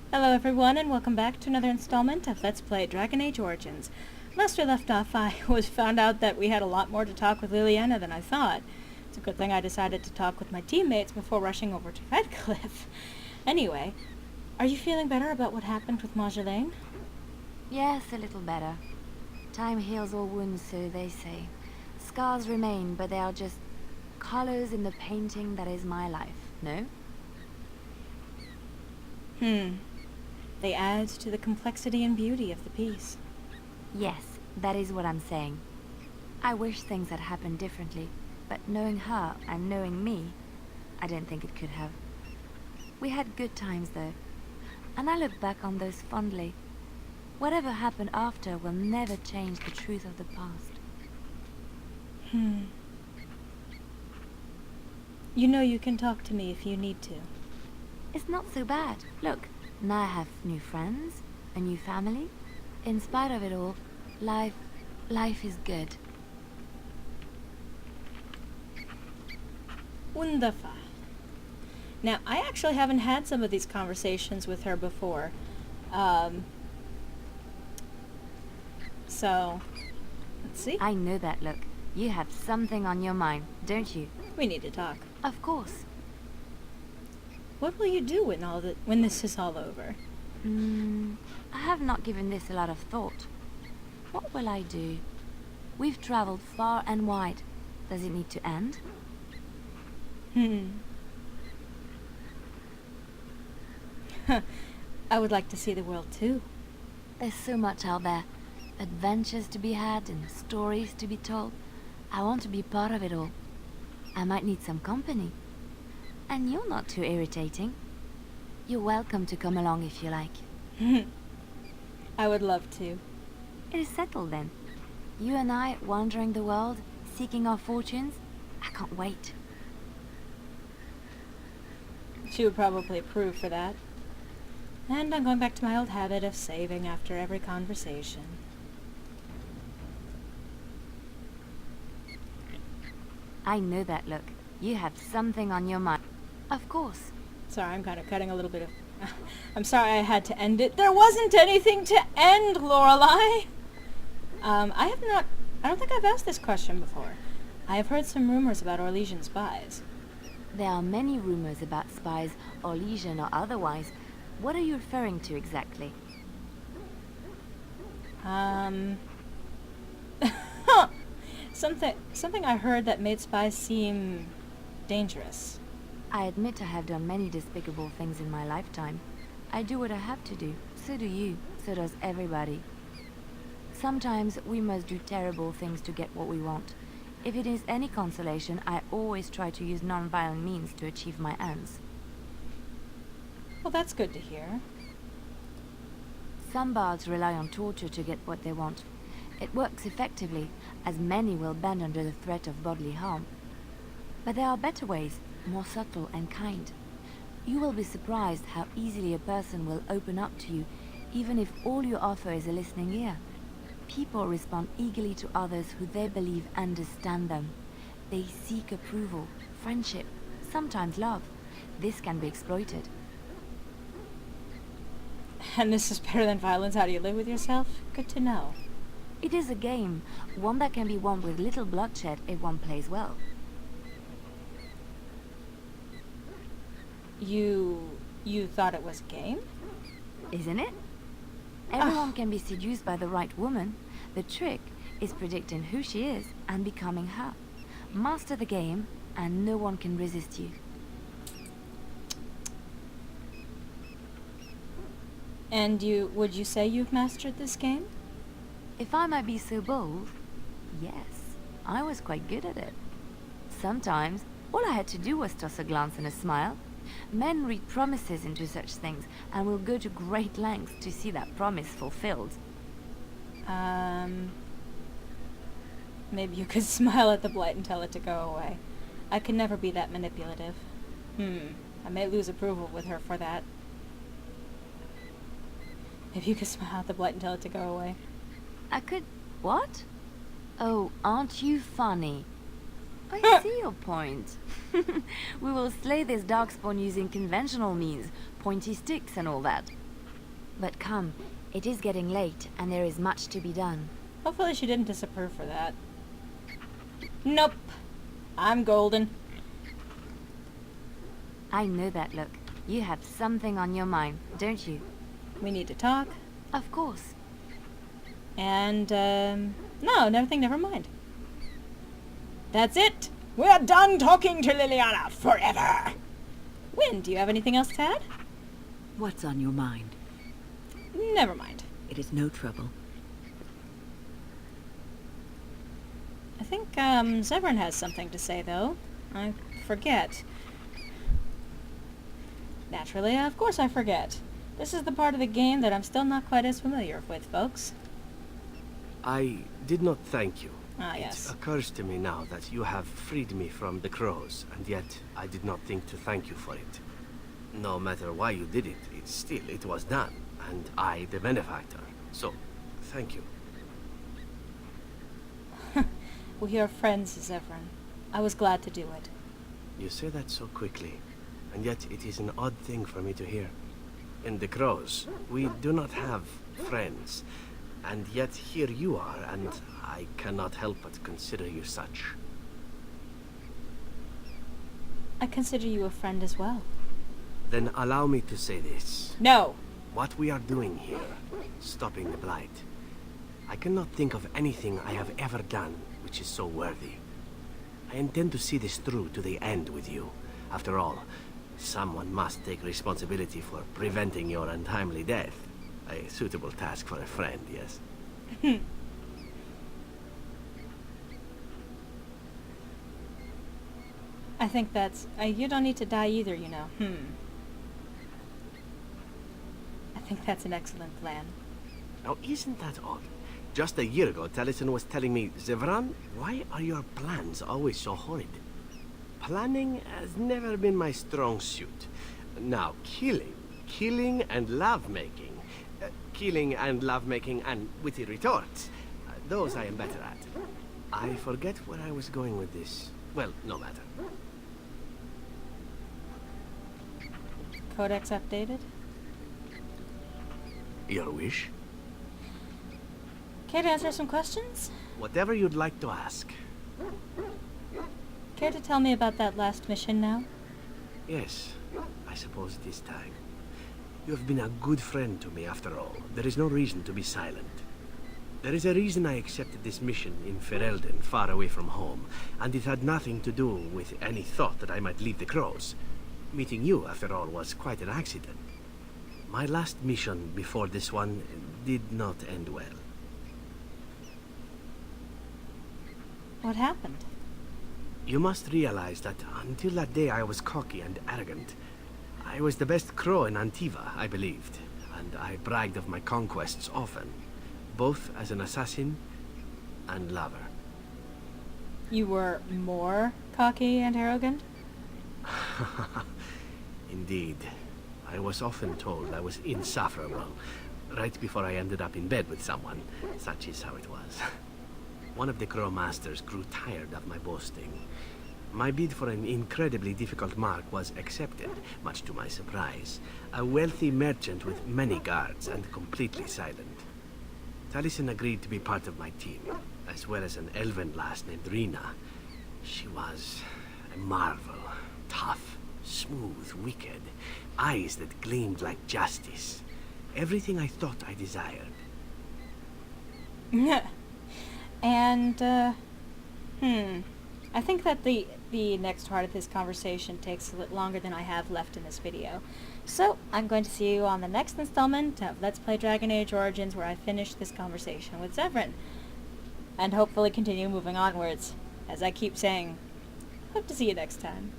Hello everyone and welcome back to another installment of Let's Play Dragon Age Origins. Last we left off, I found out that we had a lot more to talk with Liliana than I thought. It's a good thing I decided to talk with my teammates before rushing over to Redcliffe. Anyway, are you feeling better about what happened with Marjolaine? Yes, a little better. Time heals all wounds, so they say. Scars remain, but they are just colors in the painting that is my life, no? They add to the complexity and beauty of the piece. Yes, that is what I'm saying. I wish things had happened differently, but knowing her and knowing me, I don't think it could have. We had good times though, and I look back on those fondly. Whatever happened after will never change the truth of the past. You know you can talk to me if you need to. It's not so bad. Look, now I have new friends, a new family. In spite of it all, life is good. Wunderbar. Now, I actually haven't had some of these conversations with her before. So, let's see. I know that look. You have something on your mind, don't you? We need to talk. Of course. What will you do when this is all over? I have not given this a lot of thought. What will I do? We've traveled far and wide. Does it need to end? I would like to see the world too. There's so much out there. Adventures to be had and stories to be told. I want to be part of it all. I might need some company. And you're not too irritating. You're welcome to come along if you like. I would love to. It is settled then. You and I wandering the world, seeking our fortunes. I can't wait. She would probably approve for that. And I'm going back to my old habit of saving after every conversation. I know that look. You have something on your mind. Of course. Sorry, I'm kind of cutting a little bit of... I'm sorry I had to end it. There wasn't anything to end, Lorelai! I don't think I've asked this question before. I have heard some rumors about Orlesian spies. There are many rumors about spies, Orlesian or otherwise. What are you referring to exactly? Something I heard that made spies seem dangerous. I admit I have done many despicable things in my lifetime. I do what I have to do. So do you. So does everybody. Sometimes we must do terrible things to get what we want. If it is any consolation, I always try to use non-violent means to achieve my ends. Well, that's good to hear. Some bards rely on torture to get what they want. It works effectively, as many will bend under the threat of bodily harm. But there are better ways, more subtle and kind. You will be surprised how easily a person will open up to you, even if all you offer is a listening ear. People respond eagerly to others who they believe understand them. They seek approval, friendship, sometimes love. This can be exploited. And this is better than violence. How do you live with yourself? Good to know. It is a game, one that can be won with little bloodshed if one plays well. You thought it was a game? Isn't it? Everyone can be seduced by the right woman. The trick is predicting who she is and becoming her. Master the game and no one can resist you. And would you say you've mastered this game? If I might be so bold, yes, I was quite good at it. Sometimes, all I had to do was toss a glance and a smile. Men read promises into such things and will go to great lengths to see that promise fulfilled. Maybe you could smile at the blight and tell it to go away. I could never be that manipulative. I may lose approval with her for that. Maybe you could smile at the blight and tell it to go away. I could... what? Oh, aren't you funny? I see your point. We will slay this darkspawn using conventional means, pointy sticks and all that. But come, it is getting late, and there is much to be done. Hopefully she didn't disapprove for that. Nope. I'm golden. I know that look. You have something on your mind, don't you? We need to talk. Of course. And, no, never mind. That's it! We're done talking to Liliana forever! Wynne, do you have anything else to add? What's on your mind? Never mind. It is no trouble. I think, Zevran has something to say, though. I forget. Naturally, of course I forget. This is the part of the game that I'm still not quite as familiar with, folks. I did not thank you. Ah, yes. It occurs to me now that you have freed me from the crows, and yet I did not think to thank you for it. No matter why you did it, it was done, and I the benefactor. So, thank you. We are friends, Zevran. I was glad to do it. You say that so quickly, and yet it is an odd thing for me to hear. In the crows, we do not have friends, and yet here you are, and I cannot help but consider you such. I consider you a friend as well. Then allow me to say this. No! What we are doing here, stopping the Blight, I cannot think of anything I have ever done which is so worthy. I intend to see this through to the end with you. After all, someone must take responsibility for preventing your untimely death. A suitable task for a friend, yes? I think that's... you don't need to die either, you know. I think that's an excellent plan. Now, isn't that odd? Just a year ago, Taliesin was telling me, Zevran, why are your plans always so horrid? Planning has never been my strong suit. Now, killing and lovemaking. Killing and lovemaking and witty retorts. Those I am better at. I forget where I was going with this. Well, no matter. Codex updated? Your wish? Care to answer some questions? Whatever you'd like to ask. Care to tell me about that last mission now? Yes, I suppose it is time. You have been a good friend to me after all. There is no reason to be silent. There is a reason I accepted this mission in Ferelden, far away from home, and it had nothing to do with any thought that I might leave the crows. Meeting you, after all, was quite an accident. My last mission before this one did not end well. What happened? You must realize that until that day I was cocky and arrogant. I was the best crow in Antiva, I believed, and I bragged of my conquests often, both as an assassin and lover. You were more cocky and arrogant? Indeed. I was often told I was insufferable, right before I ended up in bed with someone. Such is how it was. One of the crow masters grew tired of my boasting. My bid for an incredibly difficult mark was accepted, much to my surprise. A wealthy merchant with many guards and completely silent. Taliesin agreed to be part of my team, as well as an elven lass named Rina. She was a marvel. Tough, smooth, wicked. Eyes that gleamed like justice. Everything I thought I desired. And, I think that the next part of this conversation takes a little longer than I have left in this video. So, I'm going to see you on the next installment of Let's Play Dragon Age Origins, where I finish this conversation with Zevran. And hopefully continue moving onwards. As I keep saying, hope to see you next time.